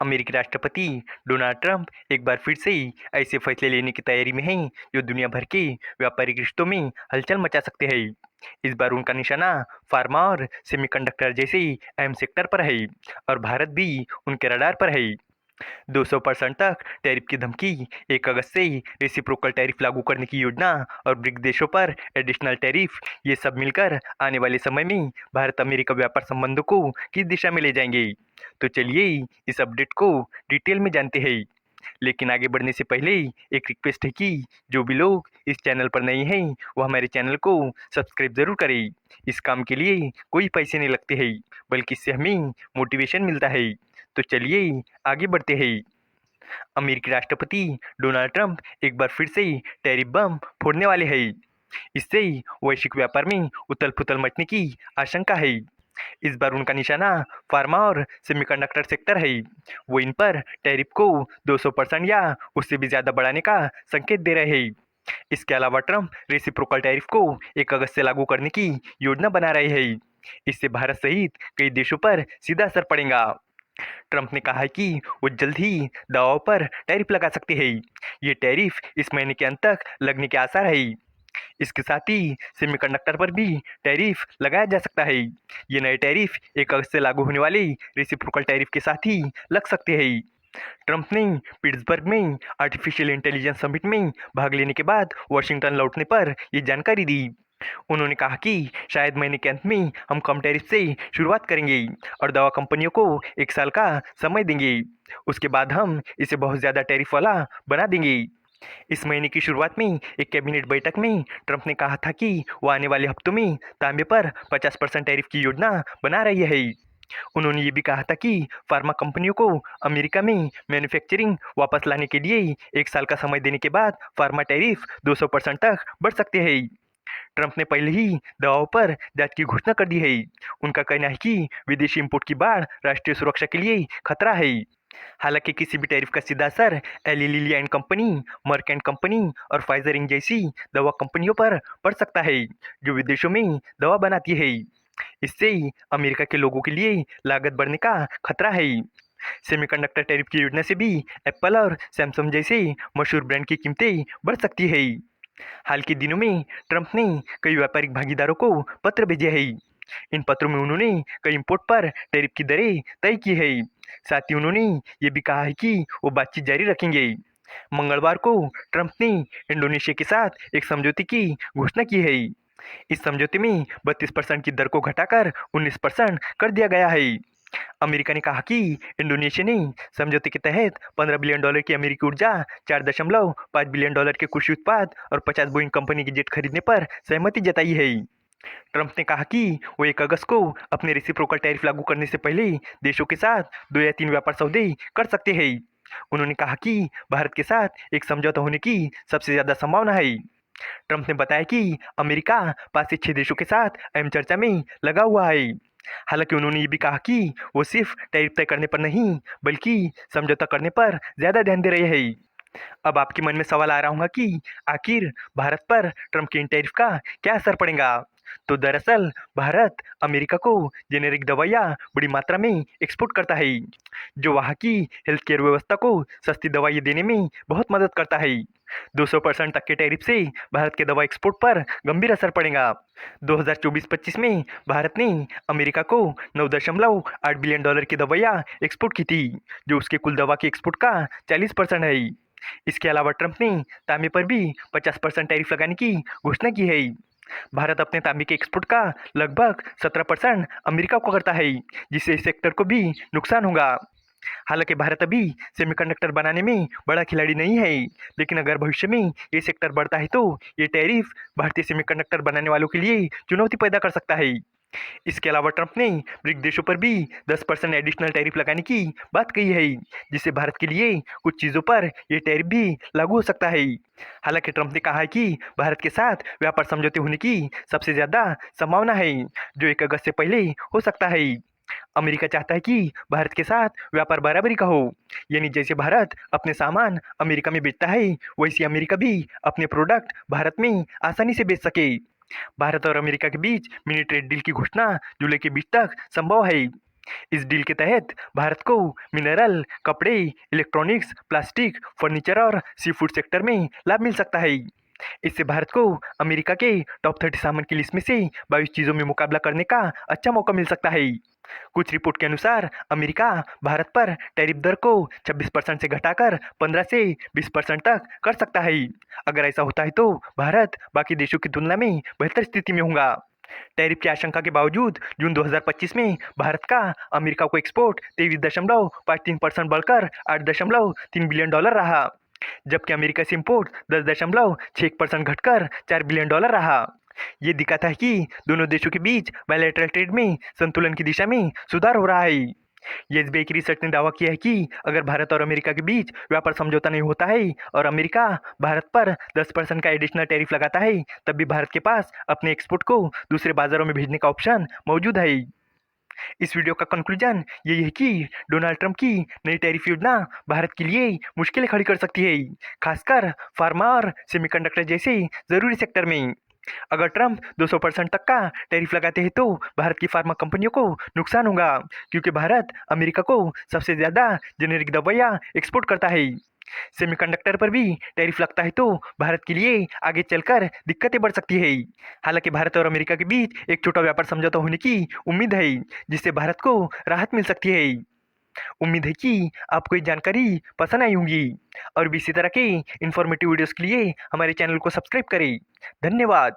अमेरिकी राष्ट्रपति Donald Trump एक बार फिर से ऐसे फैसले लेने की तैयारी में हैं जो दुनिया भर के व्यापारिक रिश्तों में हलचल मचा सकते हैं। इस बार उनका निशाना फार्मा और सेमीकंडक्टर जैसे अहम सेक्टर पर है और भारत भी उनके रडार पर है। 200% तक टैरिफ की धमकी, 1 अगस्त से रेसिप्रोकल टैरिफ लागू करने की योजना और ब्रिक्स देशों पर एडिशनल टैरिफ, ये सब मिलकर आने वाले समय में भारत अमेरिका व्यापार संबंधों को किस दिशा में ले जाएंगे। तो चलिए इस अपडेट को डिटेल में जानते हैं। लेकिन आगे बढ़ने से पहले एक रिक्वेस्ट है कि जो भी लोग इस चैनल पर नए हैं वो हमारे चैनल को सब्सक्राइब जरूर करें। इस काम के लिए कोई पैसे नहीं लगते हैं, बल्कि इससे हमें मोटिवेशन मिलता है। तो चलिए आगे बढ़ते हैं। अमेरिकी राष्ट्रपति डोनाल्ड ट्रंप एक बार फिर से टैरिफ बम फोड़ने वाले हैं। इससे वैश्विक व्यापार में उथल पुथल मचने की आशंका है। इस बार उनका निशाना फार्मा और सेमीकंडक्टर सेक्टर है। वो इन पर टैरिफ को 200% या उससे भी ज़्यादा बढ़ाने का संकेत दे रहे हैं। इसके अलावा ट्रंप रेसिप्रोकल टैरिफ को 1 अगस्त से लागू करने की योजना बना रहे हैं। इससे भारत सहित कई देशों पर सीधा असर पड़ेगा। ट्रंप ने कहा है कि वो जल्द ही दवाओं पर टैरिफ लगा सकते हैं। ये टैरिफ इस महीने के अंत तक लगने के आसार है। इसके साथ ही सेमीकंडक्टर पर भी टैरिफ लगाया जा सकता है। ये नए टैरिफ 1 अगस्त से लागू होने वाले रेसिप्रोकल टैरिफ के साथ ही लग सकते हैं। ट्रंप ने पिट्सबर्ग में आर्टिफिशियल इंटेलिजेंस समिट में भाग लेने के बाद वाशिंगटन लौटने पर ये जानकारी दी। उन्होंने कहा कि शायद महीने के अंत में हम कम टैरिफ से शुरुआत करेंगे और दवा कंपनियों को 1 साल का समय देंगे। उसके बाद हम इसे बहुत ज़्यादा टैरिफ वाला बना देंगे। इस महीने की शुरुआत में एक कैबिनेट बैठक में ट्रंप ने कहा था कि वो आने वाले हफ्तों में तांबे पर 50% टैरिफ की योजना बना रही है। उन्होंने ये भी कहा था कि फार्मा कंपनियों को अमेरिका में मैन्युफैक्चरिंग वापस लाने के लिए 1 साल का समय देने के बाद फार्मा टैरिफ 200% तक बढ़ सकते हैं। ट्रंप ने पहले ही दवाओं पर जांच की घोषणा कर दी है। उनका कहना है कि विदेशी इंपोर्ट की बाढ़ राष्ट्रीय सुरक्षा के लिए खतरा है। हालांकि किसी भी टैरिफ का सीधा असर Eli Lilly and company, Merck and company और फाइजर इंक जैसी दवा कंपनियों पर पड़ सकता है जो विदेशों में दवा बनाती है। इससे अमेरिका के लोगों के लिए लागत बढ़ने का खतरा है। सेमीकंडक्टर टैरिफ की योजना से भी एप्पल और सैमसंग जैसे मशहूर ब्रांड की कीमतें बढ़ सकती है। हाल के दिनों में ट्रंप ने कई व्यापारिक भागीदारों को पत्र भेजे हैं। इन पत्रों में उन्होंने कई इंपोर्ट पर टैरिफ की दरें तय की है। साथ ही उन्होंने ये भी कहा है कि वो बातचीत जारी रखेंगे। मंगलवार को ट्रंप ने इंडोनेशिया के साथ एक समझौते की घोषणा की है। इस समझौते में 32% की दर को घटाकर 19% कर दिया गया है। अमेरिका ने कहा कि इंडोनेशिया ने समझौते के तहत $15 बिलियन की अमेरिकी ऊर्जा, $4.5 बिलियन के कृषि उत्पाद और 50 बोइंग कंपनी की जेट खरीदने पर सहमति जताई है। ट्रंप ने कहा कि वो 1 अगस्त को अपने रेसिप्रोकल टैरिफ लागू करने से पहले देशों के साथ 2 या 3 व्यापार सौदे कर सकते हैं। उन्होंने कहा कि भारत के साथ एक समझौता होने की सबसे ज़्यादा संभावना है। ट्रंप ने बताया कि अमेरिका 5 से 6 देशों के साथ अहम चर्चा में लगा हुआ है। हालांकि उन्होंने ये भी कहा कि वो सिर्फ टैरिफ तय करने पर नहीं, बल्कि समझौता करने पर ज़्यादा ध्यान दे रहे हैं। अब आपके मन में सवाल आ रहा होगा कि आखिर भारत पर ट्रंप के इन टैरिफ का क्या असर पड़ेगा। तो दरअसल भारत अमेरिका को जेनेरिक दवाइयाँ बड़ी मात्रा में एक्सपोर्ट करता है, जो वहाँ की हेल्थ केयर व्यवस्था को सस्ती दवाइयाँ देने में बहुत मदद करता है। 200% तक के टैरिफ से भारत के दवा एक्सपोर्ट पर गंभीर असर पड़ेगा। 2024-25 में भारत ने अमेरिका को $9.8 बिलियन की दवाइयाँ एक्सपोर्ट की थी, जो उसके कुल दवा के एक्सपोर्ट का 40% है। इसके अलावा ट्रंप ने तांबे पर भी 50% टैरिफ लगाने की घोषणा की है। भारत अपने तांबे के एक्सपोर्ट का लगभग 17% अमेरिका को करता है, जिससे इस सेक्टर को भी नुकसान होगा। हालांकि भारत अभी सेमीकंडक्टर बनाने में बड़ा खिलाड़ी नहीं है, लेकिन अगर भविष्य में ये सेक्टर बढ़ता है तो ये टैरिफ भारतीय सेमीकंडक्टर बनाने वालों के लिए चुनौती पैदा कर सकता है। इसके अलावा ट्रंप ने ब्रिक्स देशों पर भी 10% एडिशनल टैरिफ लगाने की बात कही है, जिससे भारत के लिए कुछ चीज़ों पर यह टैरिफ भी लागू हो सकता है। हालांकि ट्रंप ने कहा है कि भारत के साथ व्यापार समझौते होने की सबसे ज़्यादा संभावना है, जो 1 अगस्त से पहले हो सकता है। अमेरिका चाहता है कि भारत के साथ व्यापार बराबरी का हो, यानी जैसे भारत अपने सामान अमेरिका में बेचता है, वैसे अमेरिका भी अपने प्रोडक्ट भारत में आसानी से बेच सके। भारत और अमेरिका के बीच मिनी ट्रेड डील की घोषणा जुलाई के बीच तक संभव है। इस डील के तहत भारत को मिनरल, कपड़े, इलेक्ट्रॉनिक्स, प्लास्टिक, फर्नीचर और सी फूड सेक्टर में लाभ मिल सकता है। इससे भारत को अमेरिका के टॉप 30 सामान की लिस्ट में से 22 चीज़ों में मुकाबला करने का अच्छा मौका मिल सकता है। कुछ रिपोर्ट के अनुसार अमेरिका भारत पर टैरिफ दर को 26% से घटाकर 15 से 20% तक कर सकता है। अगर ऐसा होता है तो भारत बाकी देशों की तुलना में बेहतर स्थिति में होगा। टैरिफ की आशंका के बावजूद जून 2025 में भारत का अमेरिका को एक्सपोर्ट 23.53% बढ़कर $8.3 बिलियन रहा, जबकि अमेरिका से इंपोर्ट 10.61% घटकर $4 बिलियन रहा। ये दिखाता है कि दोनों देशों के बीच बायलैटरल ट्रेड में संतुलन की दिशा में सुधार हो रहा है। एसबीआई की रिसर्च ने दावा किया है कि अगर भारत और अमेरिका के बीच व्यापार समझौता नहीं होता है और अमेरिका भारत पर 10% का एडिशनल टैरिफ लगाता है, तब भी भारत के पास अपने एक्सपोर्ट को दूसरे बाजारों में भेजने का ऑप्शन मौजूद है। इस वीडियो का कंक्लूजन यही है कि डोनाल्ड ट्रंप की नई टैरिफ योजना भारत के लिए मुश्किलें खड़ी कर सकती है, खासकर फार्मा और सेमीकंडक्टर जैसे जरूरी सेक्टर में। अगर ट्रंप 200% तक का टैरिफ लगाते हैं तो भारत की फार्मा कंपनियों को नुकसान होगा, क्योंकि भारत अमेरिका को सबसे ज़्यादा जेनेरिक दवाइयाँ एक्सपोर्ट करता है। सेमीकंडक्टर पर भी टैरिफ लगता है तो भारत के लिए आगे चलकर दिक्कतें बढ़ सकती है। हालांकि भारत और अमेरिका के बीच एक छोटा व्यापार समझौता होने की उम्मीद है, जिससे भारत को राहत मिल सकती है। उम्मीद है कि आपको ये जानकारी पसंद आई होगी और भी इसी तरह के इन्फॉर्मेटिव वीडियोस के लिए हमारे चैनल को सब्सक्राइब करें। धन्यवाद।